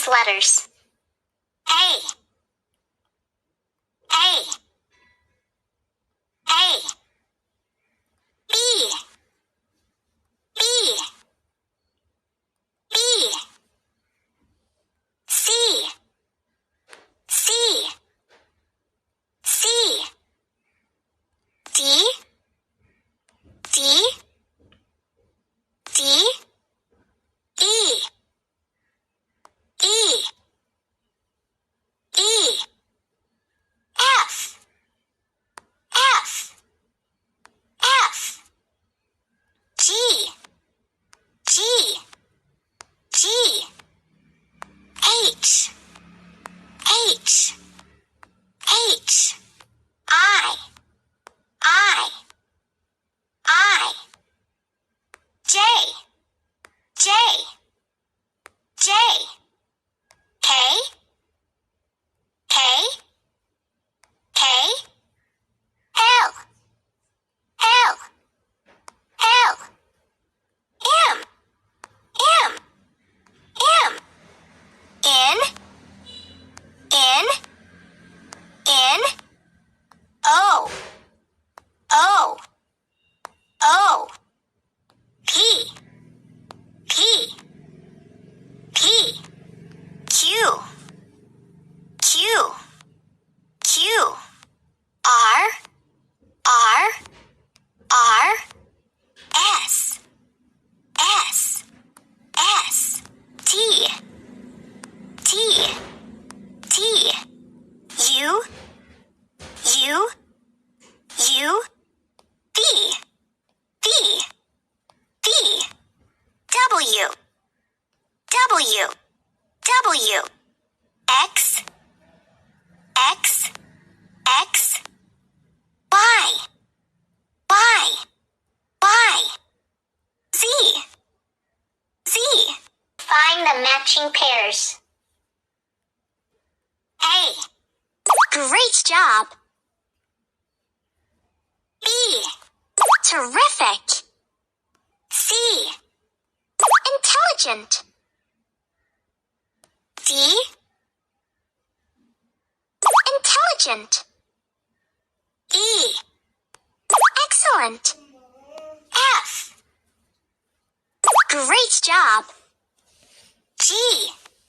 letters. A, A, A, B, B, B, C, C, C, D, D, D, E, E, E, F, F, F, G, G, G, H, H, H, I, J, J, J, K, K, K, L, L, L, M, M, M, N, N, N, O, O, O, P, P, P, Q, Q, Q, R, R, R, S, S, S, T, T, T, U, U, U, V, V, V, W, W, W, X, X, X, Y, Y, Y, Z, Z. Find the matching pairs. A. Great job. B. Terrific. C. Intelligent. D. Intelligent. E. Excellent. F. Great job. G.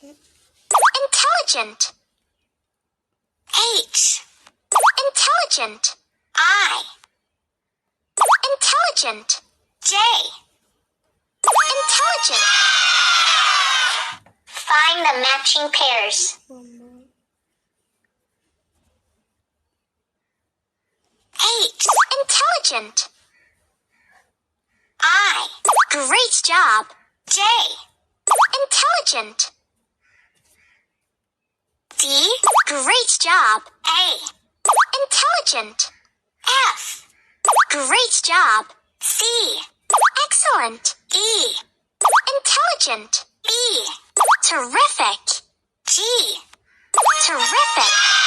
Intelligent. H. Intelligent. I. Intelligent. J. Intelligent. Find the matching pairs. H. Intelligent. I. Great job. J. Intelligent. D. Great job. A. Intelligent. F. Great job. C. Excellent. E. Intelligent. B. Terrific. G. Terrific.